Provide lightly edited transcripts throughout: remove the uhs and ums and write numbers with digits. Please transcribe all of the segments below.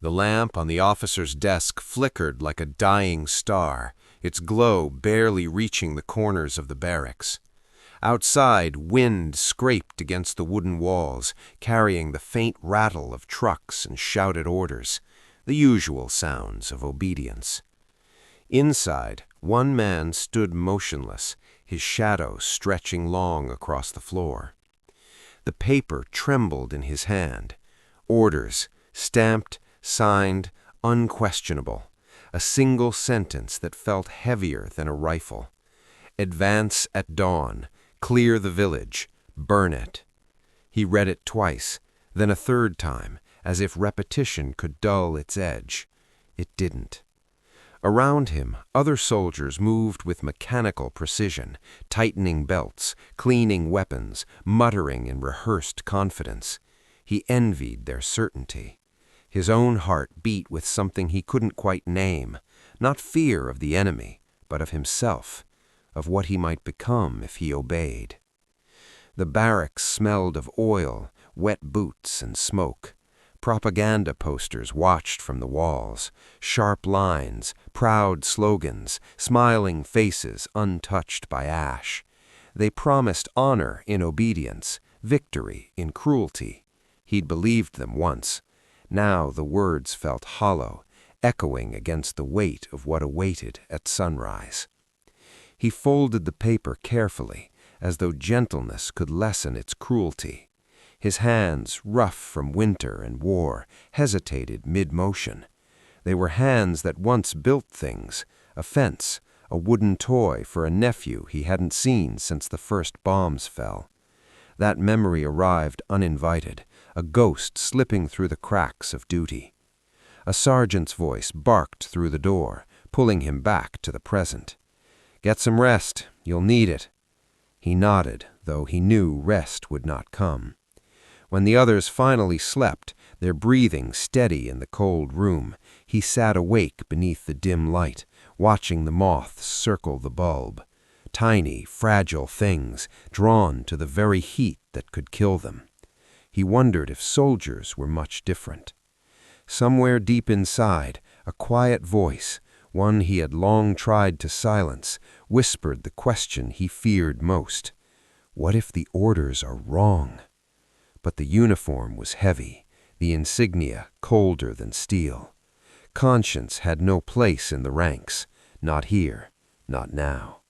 The lamp on the officer's desk flickered like a dying star, its glow barely reaching the corners of the barracks. Outside, wind scraped against the wooden walls, carrying the faint rattle of trucks and shouted orders, the usual sounds of obedience. Inside, one man stood motionless, his shadow stretching long across the floor. The paper trembled in his hand. Orders, stamped, signed, unquestionable. A single sentence that felt heavier than a rifle. Advance at dawn. Clear the village. Burn it. He read it twice, then a third time, as if repetition could dull its edge. It didn't. Around him, other soldiers moved with mechanical precision, tightening belts, cleaning weapons, muttering in rehearsed confidence. He envied their certainty. His own heart beat with something he couldn't quite name, not fear of the enemy, but of himself, of what he might become if he obeyed. The barracks smelled of oil, wet boots, and smoke. Propaganda posters watched from the walls, sharp lines, proud slogans, smiling faces untouched by ash. They promised honor in obedience, victory in cruelty. He'd believed them once. Now the words felt hollow, echoing against the weight of what awaited at sunrise. He folded the paper carefully, as though gentleness could lessen its cruelty. His hands, rough from winter and war, hesitated mid-motion. They were hands that once built things, a fence, a wooden toy for a nephew he hadn't seen since the first bombs fell. That memory arrived uninvited, a ghost slipping through the cracks of duty. A sergeant's voice barked through the door, pulling him back to the present. "Get some rest. You'll need it." He nodded, though he knew rest would not come. When the others finally slept, their breathing steady in the cold room, he sat awake beneath the dim light, watching the moths circle the bulb. Tiny, fragile things, drawn to the very heat that could kill them. He wondered if soldiers were much different. Somewhere deep inside, a quiet voice, one he had long tried to silence, whispered the question he feared most. What if the orders are wrong? But the uniform was heavy, the insignia colder than steel. Conscience had no place in the ranks, not here, not now.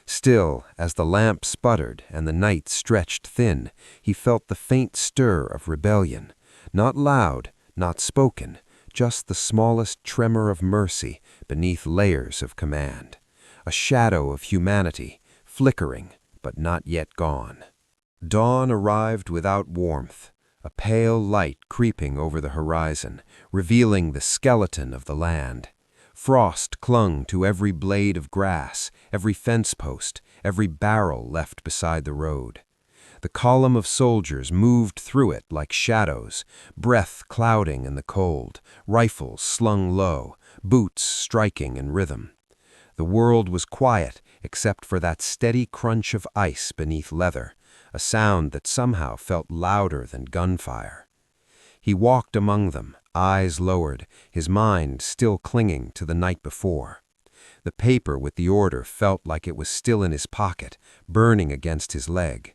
Still, as the lamp sputtered and the night stretched thin, he felt the faint stir of rebellion, not loud, not spoken, just the smallest tremor of mercy beneath layers of command. A shadow of humanity, flickering, but not yet gone. Dawn arrived without warmth, a pale light creeping over the horizon, revealing the skeleton of the land. Frost clung to every blade of grass, every fence post, every barrel left beside the road. The column of soldiers moved through it like shadows, breath clouding in the cold, rifles slung low, boots striking in rhythm. The world was quiet except for that steady crunch of ice beneath leather, a sound that somehow felt louder than gunfire. He walked among them, eyes lowered, his mind still clinging to the night before. The paper with the order felt like it was still in his pocket, burning against his leg.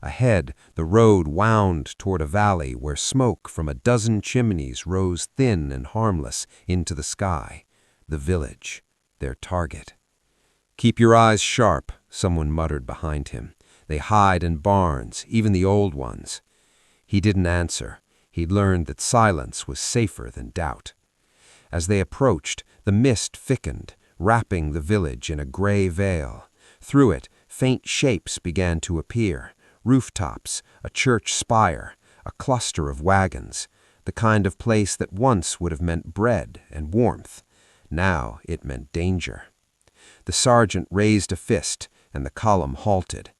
Ahead, the road wound toward a valley where smoke from a dozen chimneys rose thin and harmless into the sky. The village, their target. "Keep your eyes sharp," someone muttered behind him. "They hide in barns, even the old ones." He didn't answer. He'd learned that silence was safer than doubt. As they approached, the mist thickened, wrapping the village in a gray veil. Through it, faint shapes began to appear. Rooftops, a church spire, a cluster of wagons, the kind of place that once would have meant bread and warmth. Now it meant danger. The sergeant raised a fist, and the column halted.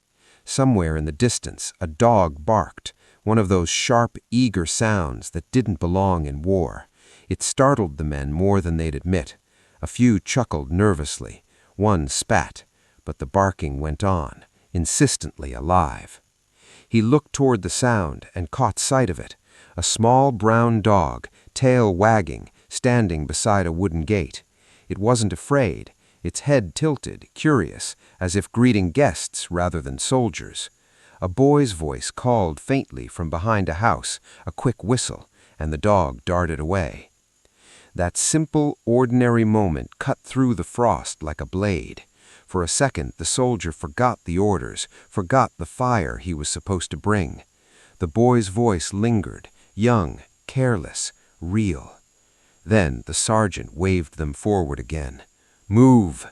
Somewhere in the distance, a dog barked, one of those sharp, eager sounds that didn't belong in war. It startled the men more than they'd admit. A few chuckled nervously. One spat, but the barking went on, insistently alive. He looked toward the sound and caught sight of it, a small brown dog, tail wagging, standing beside a wooden gate. It wasn't afraid, its head tilted, curious, as if greeting guests rather than soldiers. A boy's voice called faintly from behind a house, a quick whistle, and the dog darted away. That simple, ordinary moment cut through the frost like a blade. For a second, the soldier forgot the orders, forgot the fire he was supposed to bring. The boy's voice lingered, young, careless, real. Then the sergeant waved them forward again. "Move!"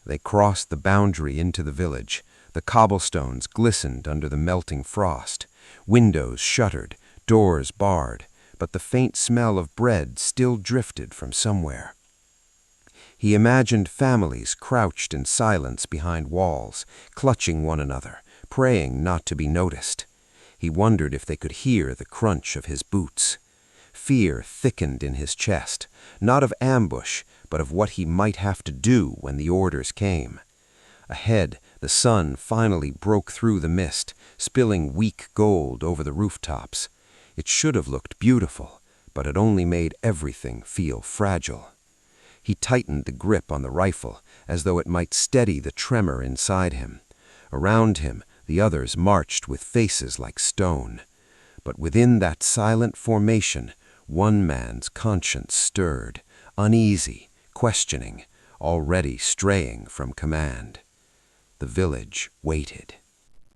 They crossed the boundary into the village. The cobblestones glistened under the melting frost. Windows shuttered, doors barred, but the faint smell of bread still drifted from somewhere. He imagined families crouched in silence behind walls, clutching one another, praying not to be noticed. He wondered if they could hear the crunch of his boots. Fear thickened in his chest, not of ambush, but of what he might have to do when the orders came. Ahead, the sun finally broke through the mist, spilling weak gold over the rooftops. It should have looked beautiful, but it only made everything feel fragile. He tightened the grip on the rifle, as though it might steady the tremor inside him. Around him, the others marched with faces like stone. But within that silent formation, one man's conscience stirred, uneasy, questioning, already straying from command. The village waited.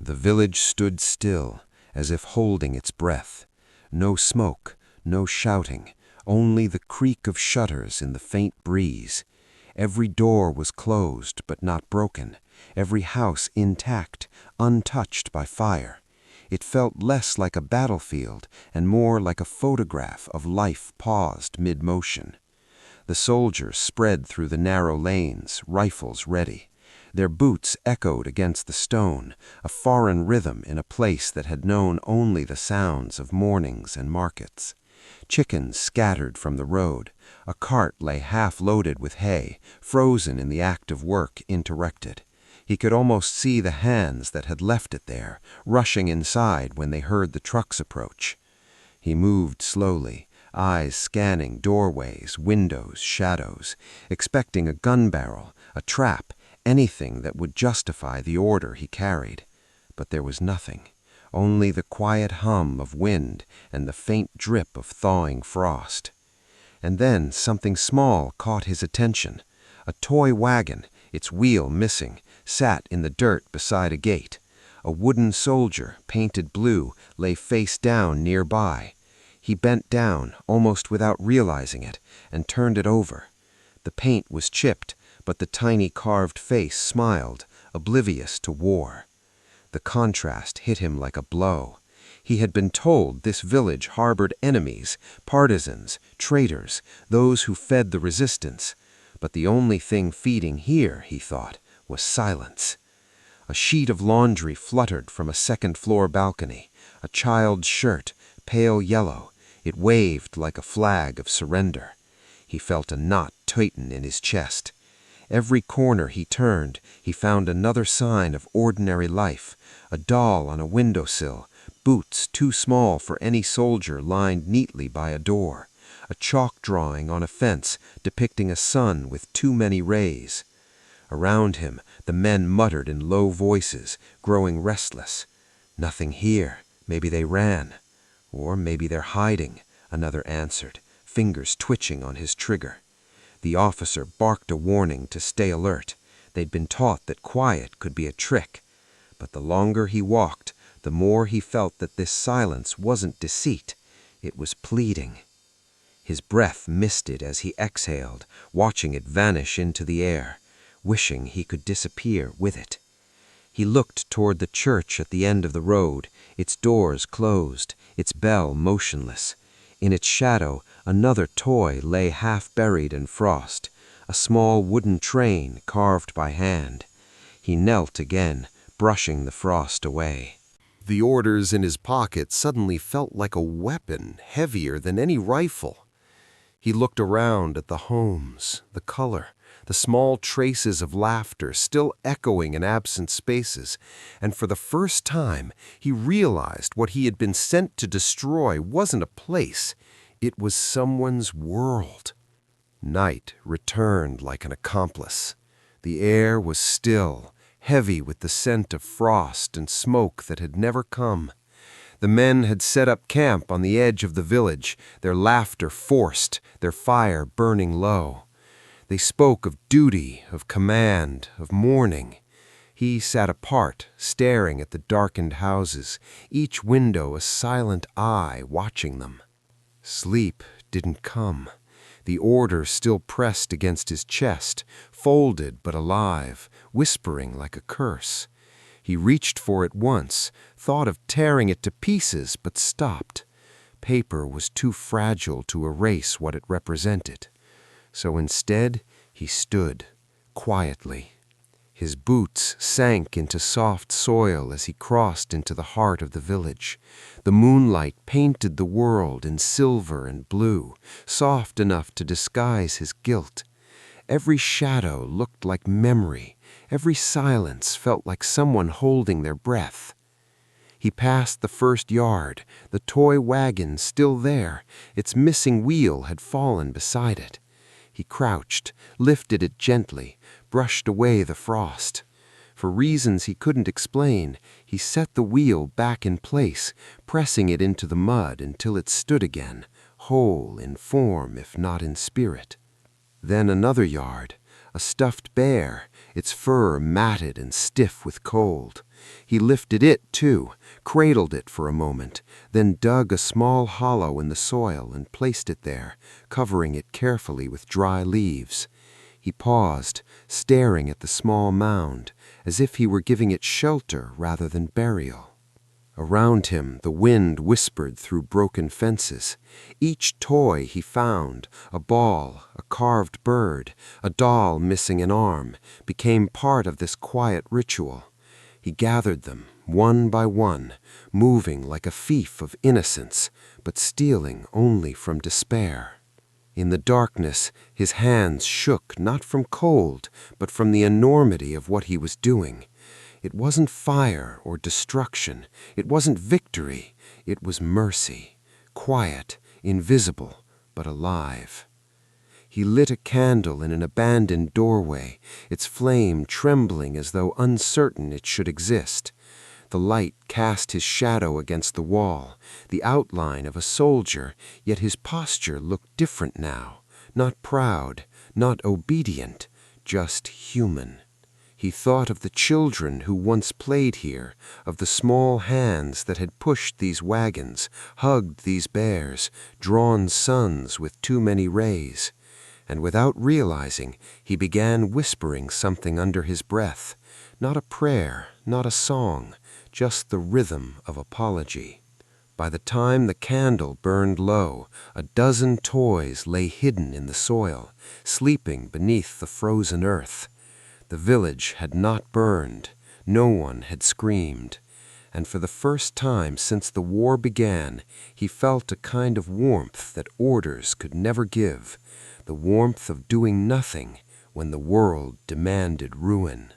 The village stood still, as if holding its breath. No smoke, no shouting, only the creak of shutters in the faint breeze. Every door was closed but not broken, every house intact, untouched by fire. It felt less like a battlefield and more like a photograph of life paused mid-motion. The soldiers spread through the narrow lanes, rifles ready. Their boots echoed against the stone, a foreign rhythm in a place that had known only the sounds of mornings and markets. Chickens scattered from the road. A cart lay half-loaded with hay, frozen in the act of work interrupted. He could almost see the hands that had left it there, rushing inside when they heard the trucks approach. He moved slowly, eyes scanning doorways, windows, shadows, expecting a gun barrel, a trap, anything that would justify the order he carried. But there was nothing, only the quiet hum of wind and the faint drip of thawing frost. And then something small caught his attention. A toy wagon, its wheel missing, sat in the dirt beside a gate. A wooden soldier, painted blue, lay face down nearby. He bent down, almost without realizing it, and turned it over. The paint was chipped, but the tiny carved face smiled, oblivious to war. The contrast hit him like a blow. He had been told this village harbored enemies, partisans, traitors, those who fed the resistance. But the only thing feeding here, he thought, was silence. A sheet of laundry fluttered from a second-floor balcony, a child's shirt, pale yellow. It waved like a flag of surrender. He felt a knot tighten in his chest. Every corner he turned, he found another sign of ordinary life, a doll on a windowsill, boots too small for any soldier lined neatly by a door, a chalk drawing on a fence depicting a sun with too many rays. Around him, the men muttered in low voices, growing restless. "Nothing here. Maybe they ran." "Or maybe they're hiding," another answered, fingers twitching on his trigger. The officer barked a warning to stay alert. They'd been taught that quiet could be a trick. But the longer he walked, the more he felt that this silence wasn't deceit. It was pleading. His breath misted as he exhaled, watching it vanish into the air, wishing he could disappear with it. He looked toward the church at the end of the road, its doors closed, its bell motionless. In its shadow, another toy lay half buried in frost, a small wooden train carved by hand. He knelt again, brushing the frost away. The orders in his pocket suddenly felt like a weapon, heavier than any rifle. He looked around at the homes, the color, the small traces of laughter still echoing in absent spaces, and for the first time he realized what he had been sent to destroy wasn't a place. It was someone's world. Night returned like an accomplice. The air was still, heavy with the scent of frost and smoke that had never come. The men had set up camp on the edge of the village, their laughter forced, their fire burning low. They spoke of duty, of command, of mourning. He sat apart, staring at the darkened houses, each window a silent eye watching them. Sleep didn't come. The order still pressed against his chest, folded but alive, whispering like a curse. He reached for it once, thought of tearing it to pieces, but stopped. Paper was too fragile to erase what it represented. So instead, he stood, quietly. His boots sank into soft soil as he crossed into the heart of the village. The moonlight painted the world in silver and blue, soft enough to disguise his guilt. Every shadow looked like memory. Every silence felt like someone holding their breath. He passed the first yard, the toy wagon still there. Its missing wheel had fallen beside it. He crouched, lifted it gently, brushed away the frost. For reasons he couldn't explain, he set the wheel back in place, pressing it into the mud until it stood again, whole in form if not in spirit. Then another yard, a stuffed bear, its fur matted and stiff with cold. He lifted it, too, cradled it for a moment, then dug a small hollow in the soil and placed it there, covering it carefully with dry leaves. He paused, staring at the small mound, as if he were giving it shelter rather than burial. Around him, the wind whispered through broken fences. Each toy he found, a ball, a carved bird, a doll missing an arm, became part of this quiet ritual. He gathered them, one by one, moving like a thief of innocence, but stealing only from despair. In the darkness, his hands shook not from cold, but from the enormity of what he was doing. It wasn't fire or destruction. It wasn't victory. It was mercy, quiet, invisible, but alive. He lit a candle in an abandoned doorway, its flame trembling as though uncertain it should exist. The light cast his shadow against the wall, the outline of a soldier, yet his posture looked different now, not proud, not obedient, just human. He thought of the children who once played here, of the small hands that had pushed these wagons, hugged these bears, drawn suns with too many rays. And without realizing, he began whispering something under his breath. Not a prayer, not a song, just the rhythm of apology. By the time the candle burned low, a dozen toys lay hidden in the soil, sleeping beneath the frozen earth. The village had not burned, no one had screamed, and for the first time since the war began, he felt a kind of warmth that orders could never give, the warmth of doing nothing when the world demanded ruin.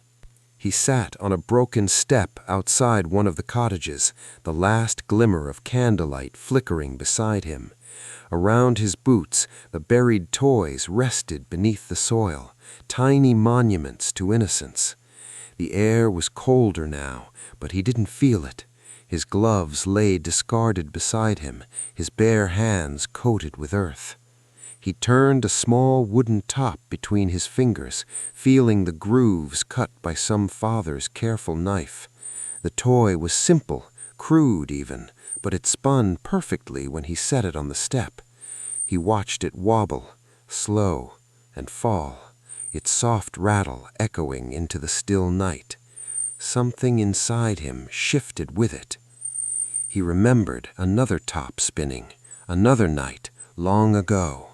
He sat on a broken step outside one of the cottages, the last glimmer of candlelight flickering beside him. Around his boots, the buried toys rested beneath the soil, tiny monuments to innocence. The air was colder now, but he didn't feel it. His gloves lay discarded beside him, his bare hands coated with earth. He turned a small wooden top between his fingers, feeling the grooves cut by some father's careful knife. The toy was simple, crude even, but it spun perfectly when he set it on the step. He watched it wobble, slow, and fall, its soft rattle echoing into the still night. Something inside him shifted with it. He remembered another top spinning, another night, long ago.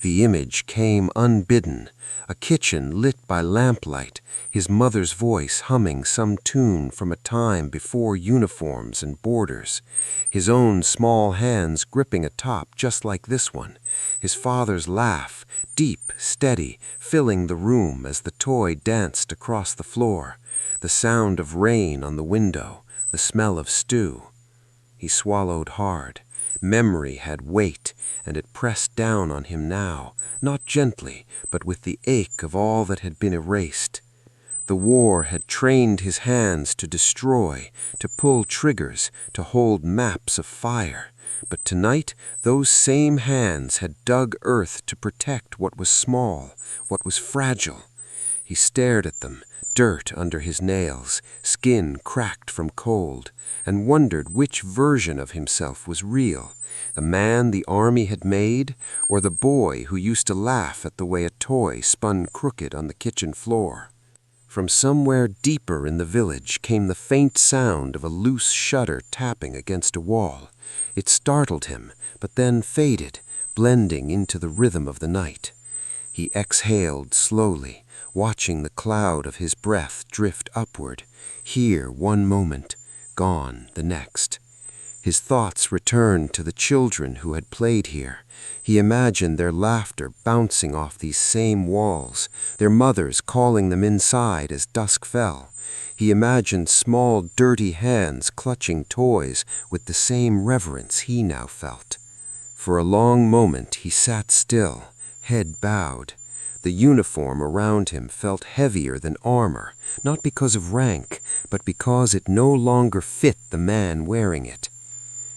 The image came unbidden, a kitchen lit by lamplight, his mother's voice humming some tune from a time before uniforms and borders, his own small hands gripping a top just like this one, his father's laugh, deep, steady, filling the room as the toy danced across the floor, the sound of rain on the window, the smell of stew. He swallowed hard. Memory had weight, and it pressed down on him now, not gently, but with the ache of all that had been erased. The war had trained his hands to destroy, to pull triggers, to hold maps of fire. But tonight, those same hands had dug earth to protect what was small, what was fragile. He stared at them, dirt under his nails, skin cracked from cold, and wondered which version of himself was real, the man the army had made, or the boy who used to laugh at the way a toy spun crooked on the kitchen floor. From somewhere deeper in the village came the faint sound of a loose shutter tapping against a wall. It startled him, but then faded, blending into the rhythm of the night. He exhaled slowly, watching the cloud of his breath drift upward, here one moment, gone the next. His thoughts returned to the children who had played here. He imagined their laughter bouncing off these same walls, their mothers calling them inside as dusk fell. He imagined small, dirty hands clutching toys with the same reverence he now felt. For a long moment he sat still, head bowed. The uniform around him felt heavier than armor, not because of rank, but because it no longer fit the man wearing it.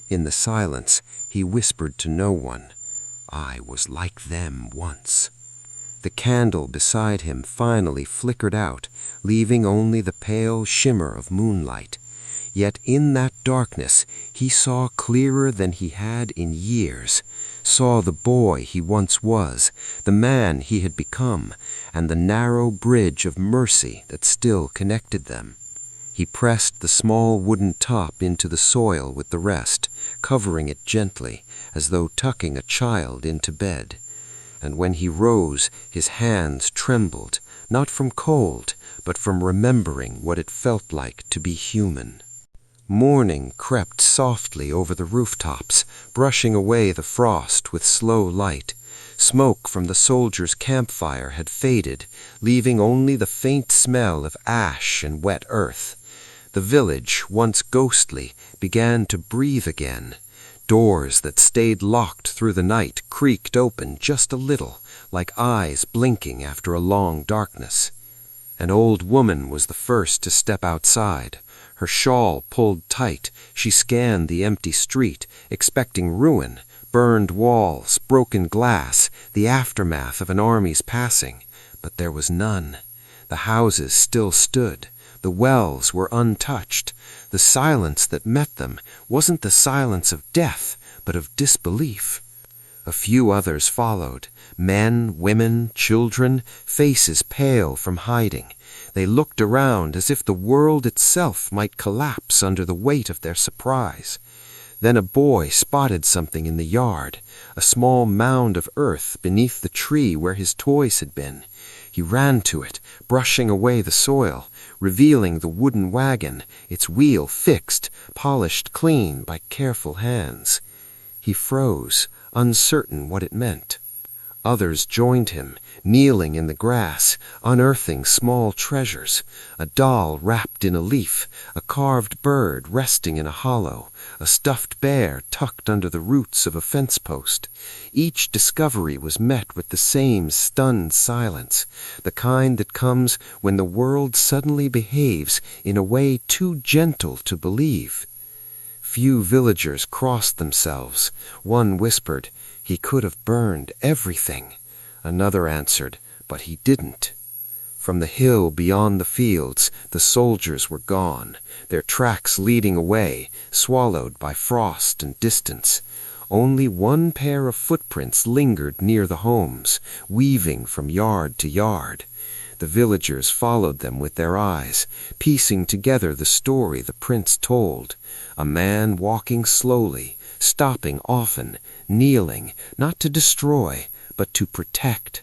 In the silence, he whispered to no one, "I was like them once." The candle beside him finally flickered out, leaving only the pale shimmer of moonlight. Yet in that darkness, he saw clearer than he had in years, saw the boy he once was, the man he had become, and the narrow bridge of mercy that still connected them. He pressed the small wooden top into the soil with the rest, covering it gently, as though tucking a child into bed. And when he rose, his hands trembled, not from cold, but from remembering what it felt like to be human. Morning crept softly over the rooftops, brushing away the frost with slow light. Smoke from the soldiers' campfire had faded, leaving only the faint smell of ash and wet earth. The village, once ghostly, began to breathe again. Doors that stayed locked through the night creaked open just a little, like eyes blinking after a long darkness. An old woman was the first to step outside. Her shawl pulled tight, she scanned the empty street, expecting ruin, burned walls, broken glass, the aftermath of an army's passing. But there was none. The houses still stood. The wells were untouched. The silence that met them wasn't the silence of death, but of disbelief. A few others followed, men, women, children, faces pale from hiding. They looked around as if the world itself might collapse under the weight of their surprise. Then a boy spotted something in the yard, a small mound of earth beneath the tree where his toys had been. He ran to it, brushing away the soil, revealing the wooden wagon, its wheel fixed, polished clean by careful hands. He froze, uncertain what it meant. Others joined him, kneeling in the grass, unearthing small treasures, a doll wrapped in a leaf, a carved bird resting in a hollow, a stuffed bear tucked under the roots of a fence post. Each discovery was met with the same stunned silence, the kind that comes when the world suddenly behaves in a way too gentle to believe. Few villagers crossed themselves. One whispered, "He could have burned everything." Another answered, "But he didn't." From the hill beyond the fields, the soldiers were gone, their tracks leading away, swallowed by frost and distance. Only one pair of footprints lingered near the homes, weaving from yard to yard. The villagers followed them with their eyes, piecing together the story the prints told. A man walking slowly, stopping often, kneeling, not to destroy, but to protect.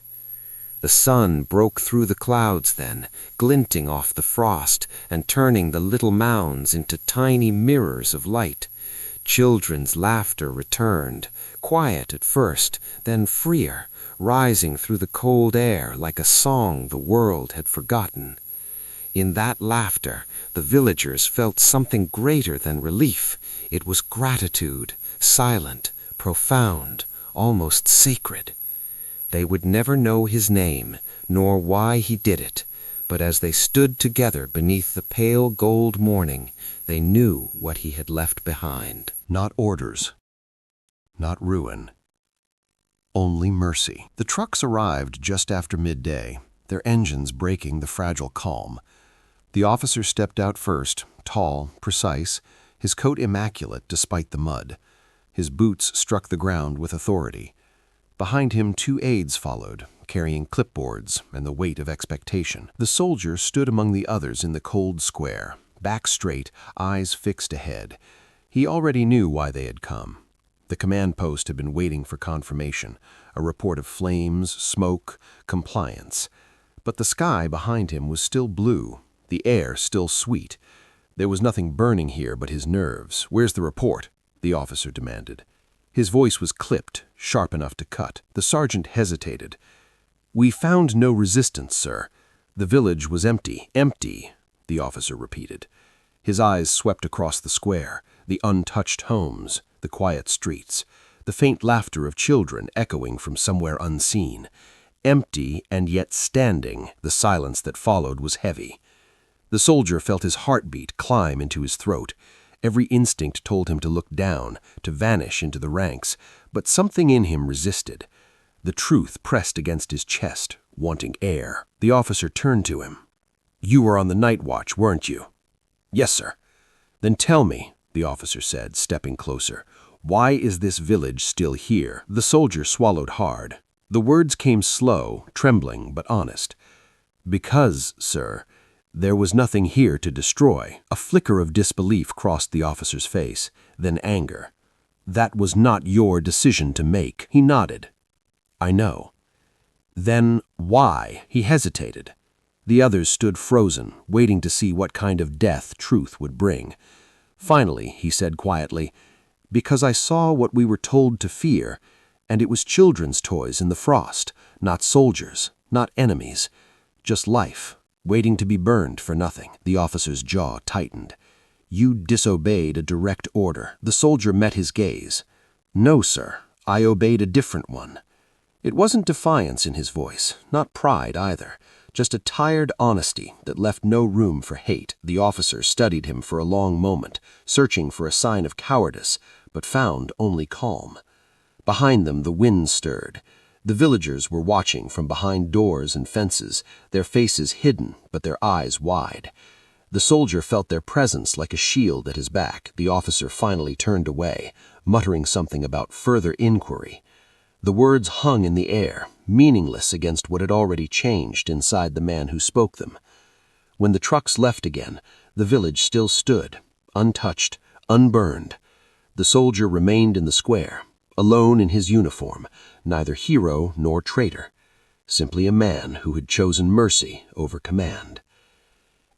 The sun broke through the clouds then, glinting off the frost and turning the little mounds into tiny mirrors of light. Children's laughter returned, quiet at first, then freer, rising through the cold air like a song the world had forgotten. In that laughter, the villagers felt something greater than relief. It was gratitude, silent, profound, almost sacred. They would never know his name, nor why he did it, but as they stood together beneath the pale gold morning, they knew what he had left behind. Not orders, not ruin, only mercy. The trucks arrived just after midday, their engines breaking the fragile calm. The officer stepped out first, tall, precise, his coat immaculate despite the mud. His boots struck the ground with authority. Behind him, 2 aides followed, carrying clipboards and the weight of expectation. The soldier stood among the others in the cold square, back straight, eyes fixed ahead. He already knew why they had come. The command post had been waiting for confirmation, a report of flames, smoke, compliance. But the sky behind him was still blue, the air still sweet. There was nothing burning here but his nerves. "Where's the report?" the officer demanded. His voice was clipped, sharp enough to cut. The sergeant hesitated. "We found no resistance, sir. The village was empty." "Empty," the officer repeated. His eyes swept across the square, the untouched homes, the quiet streets, the faint laughter of children echoing from somewhere unseen. Empty and yet standing, the silence that followed was heavy. The soldier felt his heartbeat climb into his throat. Every instinct told him to look down, to vanish into the ranks, but something in him resisted. The truth pressed against his chest, wanting air. The officer turned to him. "You were on the night watch, weren't you?" "Yes, sir." "Then tell me," the officer said, stepping closer, "why is this village still here?" The soldier swallowed hard. The words came slow, trembling, but honest. "Because, sir, there was nothing here to destroy." A flicker of disbelief crossed the officer's face, then anger. "That was not your decision to make." He nodded. "I know." "Then why?" He hesitated. The others stood frozen, waiting to see what kind of death truth would bring. Finally, he said quietly, "Because I saw what we were told to fear, and it was children's toys in the frost, not soldiers, not enemies, just life, waiting to be burned for nothing." The officer's jaw tightened. "You disobeyed a direct order." The soldier met his gaze. "No, sir, I obeyed a different one." It wasn't defiance in his voice, not pride either, just a tired honesty that left no room for hate. The officer studied him for a long moment, searching for a sign of cowardice, but found only calm. Behind them the wind stirred. The villagers were watching from behind doors and fences, their faces hidden but their eyes wide. The soldier felt their presence like a shield at his back. The officer finally turned away, muttering something about further inquiry. The words hung in the air, meaningless against what had already changed inside the man who spoke them. When the trucks left again, the village still stood, untouched, unburned. The soldier remained in the square, alone in his uniform, neither hero nor traitor, simply a man who had chosen mercy over command.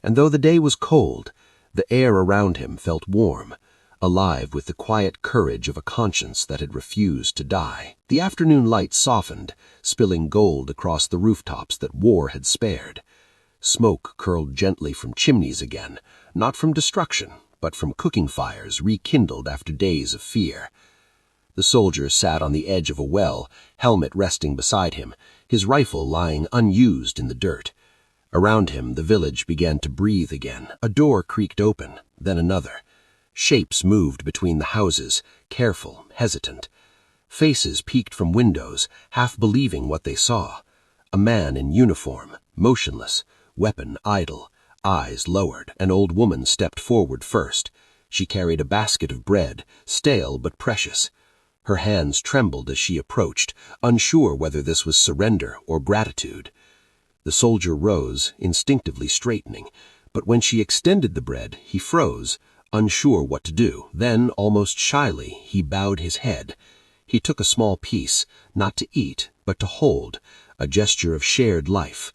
And though the day was cold, the air around him felt warm, alive with the quiet courage of a conscience that had refused to die. The afternoon light softened, spilling gold across the rooftops that war had spared. Smoke curled gently from chimneys again, not from destruction, but from cooking fires rekindled after days of fear. The soldier sat on the edge of a well, helmet resting beside him, his rifle lying unused in the dirt. Around him, the village began to breathe again. A door creaked open, then another. Shapes moved between the houses, careful, hesitant. Faces peeked from windows, half believing what they saw. A man in uniform, motionless, weapon idle, eyes lowered. An old woman stepped forward first. She carried a basket of bread, stale but precious. Her hands trembled as she approached, unsure whether this was surrender or gratitude. The soldier rose, instinctively straightening, but when she extended the bread, he froze, unsure what to do. Then, almost shyly, he bowed his head. He took a small piece, not to eat, but to hold, a gesture of shared life.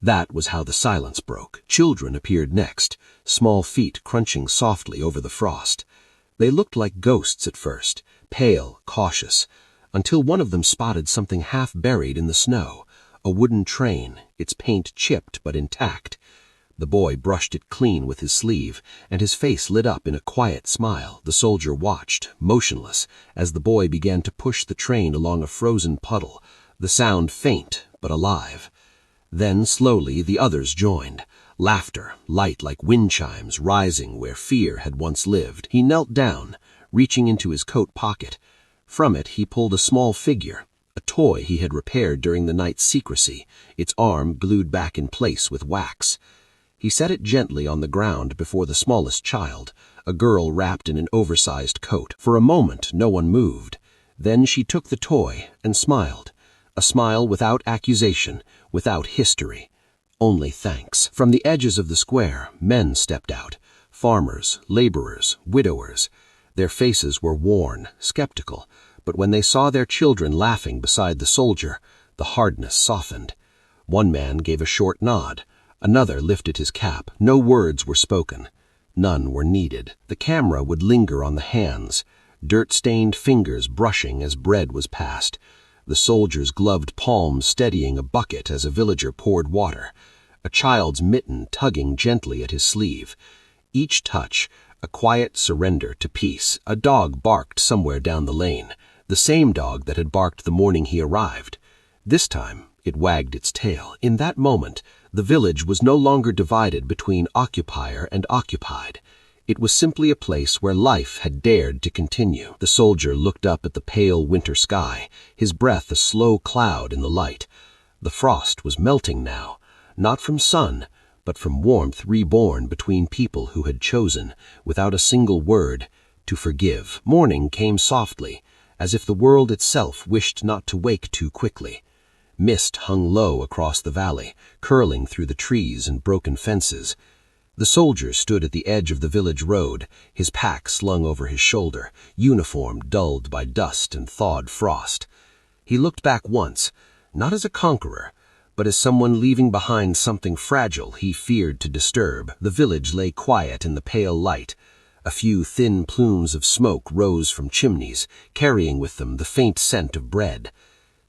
That was how the silence broke. Children appeared next, small feet crunching softly over the frost. They looked like ghosts at first, pale, cautious, until one of them spotted something half buried in the snow, a wooden train, its paint chipped but intact. The boy brushed it clean with his sleeve, and his face lit up in a quiet smile. The soldier watched, motionless, as the boy began to push the train along a frozen puddle, the sound faint but alive. Then, slowly, the others joined. Laughter, light like wind chimes, rising where fear had once lived. He knelt down, reaching into his coat pocket. From it he pulled a small figure, a toy he had repaired during the night's secrecy, its arm glued back in place with wax. He set it gently on the ground before the smallest child, a girl wrapped in an oversized coat. For a moment no one moved. Then she took the toy and smiled, a smile without accusation, without history. Only thanks. From the edges of the square, men stepped out, farmers, laborers, widowers. Their faces were worn, skeptical, but when they saw their children laughing beside the soldier, the hardness softened. One man gave a short nod. Another lifted his cap. No words were spoken. None were needed. The camera would linger on the hands, dirt-stained fingers brushing as bread was passed, the soldier's gloved palm steadying a bucket as a villager poured water, a child's mitten tugging gently at his sleeve. Each touch, a quiet surrender to peace. A dog barked somewhere down the lane, the same dog that had barked the morning he arrived. This time, it wagged its tail. In that moment, the village was no longer divided between occupier and occupied. It was simply a place where life had dared to continue. The soldier looked up at the pale winter sky, his breath a slow cloud in the light. The frost was melting now, not from sun, but from warmth reborn between people who had chosen, without a single word, to forgive. Morning came softly, as if the world itself wished not to wake too quickly. Mist hung low across the valley, curling through the trees and broken fences. The soldier stood at the edge of the village road, his pack slung over his shoulder, uniform dulled by dust and thawed frost. He looked back once, not as a conqueror, but as someone leaving behind something fragile he feared to disturb. The village lay quiet in the pale light. A few thin plumes of smoke rose from chimneys, carrying with them the faint scent of bread.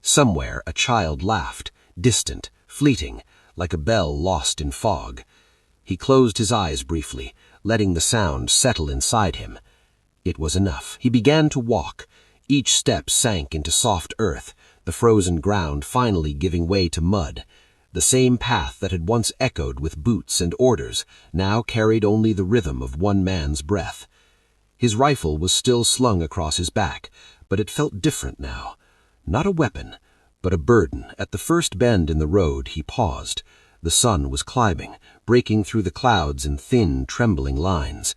Somewhere a child laughed, distant, fleeting, like a bell lost in fog. He closed his eyes briefly, letting the sound settle inside him. It was enough. He began to walk. Each step sank into soft earth, the frozen ground finally giving way to mud. The same path that had once echoed with boots and orders now carried only the rhythm of one man's breath. His rifle was still slung across his back, but it felt different now. Not a weapon, but a burden. At the first bend in the road, he paused. The sun was climbing, breaking through the clouds in thin, trembling lines.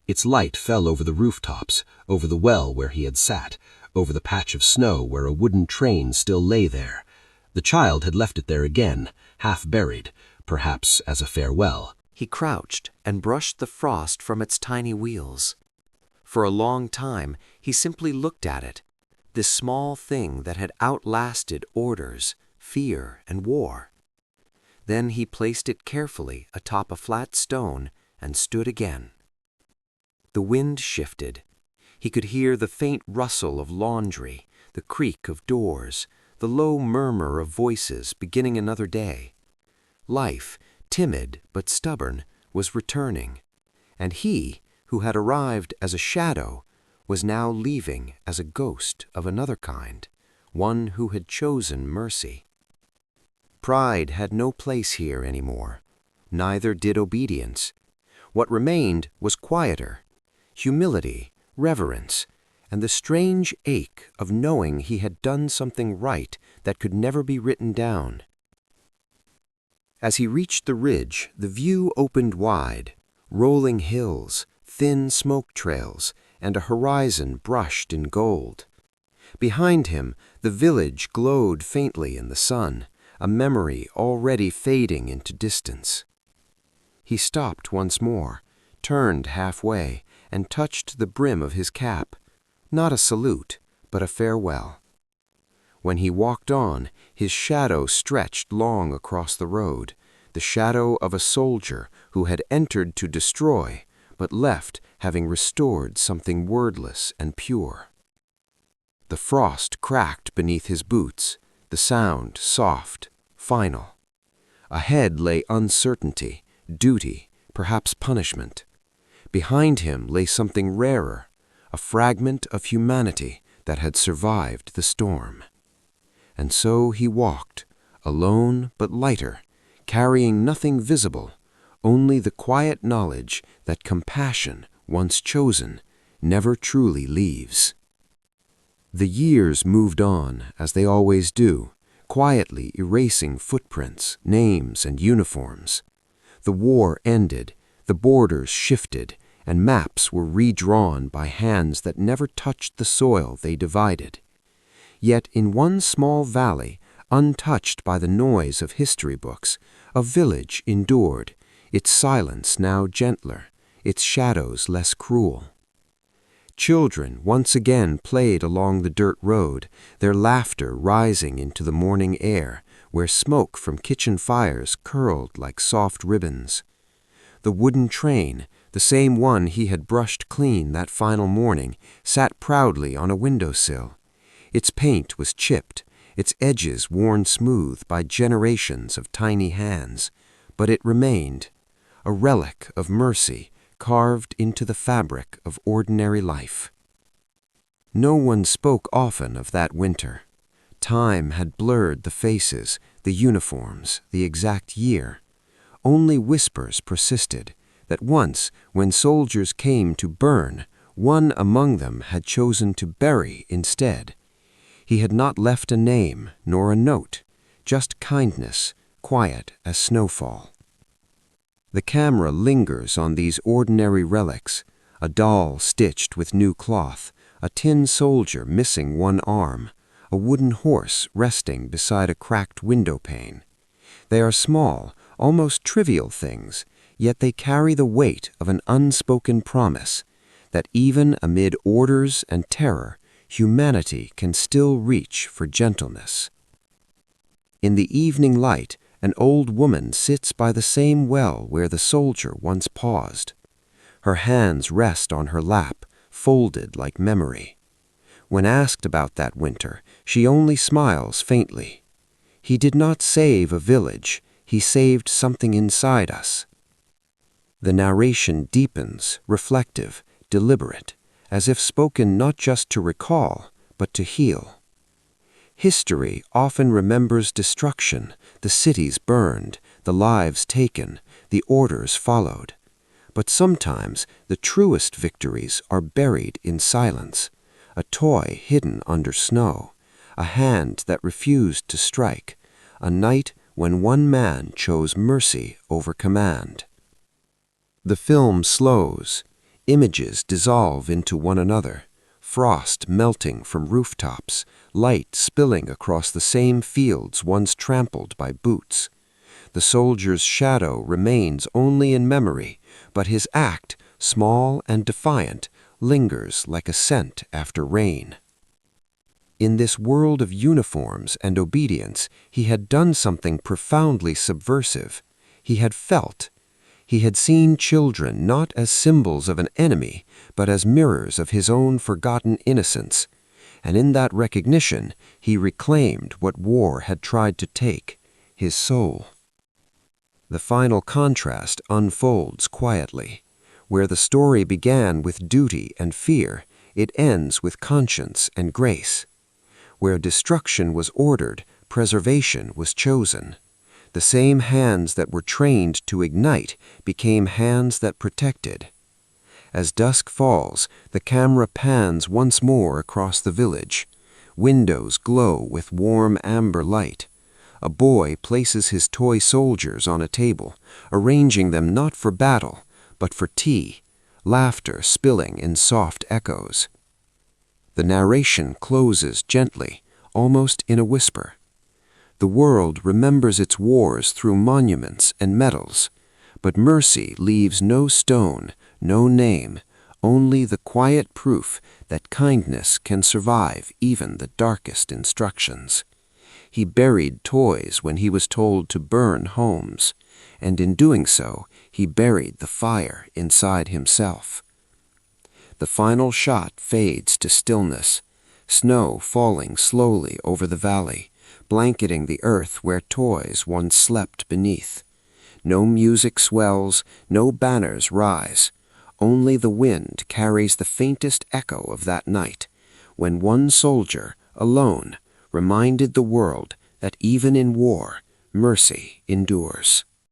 Its light fell over the rooftops, over the well where he had sat, over the patch of snow where a wooden train still lay there. The child had left it there again, half buried, perhaps as a farewell. He crouched and brushed the frost from its tiny wheels. For a long time, he simply looked at it, this small thing that had outlasted orders, fear, and war. Then he placed it carefully atop a flat stone and stood again. The wind shifted. He could hear the faint rustle of laundry, the creak of doors, the low murmur of voices beginning another day. Life, timid but stubborn, was returning, and he, who had arrived as a shadow, was now leaving as a ghost of another kind, one who had chosen mercy. Pride had no place here anymore. Neither did obedience. What remained was quieter, humility, reverence, and the strange ache of knowing he had done something right that could never be written down. As he reached the ridge, the view opened wide, rolling hills, thin smoke trails, and a horizon brushed in gold. Behind him, the village glowed faintly in the sun, a memory already fading into distance. He stopped once more, turned halfway, and touched the brim of his cap, not a salute, but a farewell. When he walked on, his shadow stretched long across the road, the shadow of a soldier who had entered to destroy, but left having restored something wordless and pure. The frost cracked beneath his boots, the sound soft, final. Ahead lay uncertainty, duty, perhaps punishment. Behind him lay something rarer, a fragment of humanity that had survived the storm. And so he walked, alone but lighter, carrying nothing visible, only the quiet knowledge that compassion, once chosen, never truly leaves. The years moved on, as they always do, quietly erasing footprints, names, and uniforms. The war ended, the borders shifted, and maps were redrawn by hands that never touched the soil they divided. Yet in one small valley, untouched by the noise of history books, a village endured, its silence now gentler, its shadows less cruel. Children once again played along the dirt road, their laughter rising into the morning air, where smoke from kitchen fires curled like soft ribbons. The wooden train, the same one he had brushed clean that final morning, sat proudly on a windowsill. Its paint was chipped, its edges worn smooth by generations of tiny hands, but it remained, a relic of mercy carved into the fabric of ordinary life. No one spoke often of that winter. Time had blurred the faces, the uniforms, the exact year. Only whispers persisted that once, when soldiers came to burn, one among them had chosen to bury instead. He had not left a name nor a note, just kindness, quiet as snowfall. The camera lingers on these ordinary relics, a doll stitched with new cloth, a tin soldier missing one arm, a wooden horse resting beside a cracked window pane. They are small, almost trivial things, yet they carry the weight of an unspoken promise that even amid orders and terror, humanity can still reach for gentleness. In the evening light, an old woman sits by the same well where the soldier once paused. Her hands rest on her lap, folded like memory. When asked about that winter, she only smiles faintly. He did not save a village, he saved something inside us. The narration deepens, reflective, deliberate, as if spoken not just to recall, but to heal. History often remembers destruction, the cities burned, the lives taken, the orders followed. But sometimes the truest victories are buried in silence, a toy hidden under snow, a hand that refused to strike, a night when one man chose mercy over command. The film slows, images dissolve into one another, frost melting from rooftops, light spilling across the same fields once trampled by boots. The soldier's shadow remains only in memory, but his act, small and defiant, lingers like a scent after rain. In this world of uniforms and obedience, he had done something profoundly subversive. He had felt. He had seen children not as symbols of an enemy, but as mirrors of his own forgotten innocence. And in that recognition, he reclaimed what war had tried to take, his soul. The final contrast unfolds quietly. Where the story began with duty and fear, it ends with conscience and grace. Where destruction was ordered, preservation was chosen. The same hands that were trained to ignite became hands that protected. As dusk falls, the camera pans once more across the village. Windows glow with warm amber light. A boy places his toy soldiers on a table, arranging them not for battle, but for tea, laughter spilling in soft echoes. The narration closes gently, almost in a whisper. The world remembers its wars through monuments and medals, but mercy leaves no stone, no name, only the quiet proof that kindness can survive even the darkest instructions. He buried toys when he was told to burn homes, and in doing so, he buried the fire inside himself. The final shot fades to stillness, snow falling slowly over the valley, blanketing the earth where toys once slept beneath. No music swells, no banners rise. Only the wind carries the faintest echo of that night, when one soldier, alone, reminded the world that even in war, mercy endures.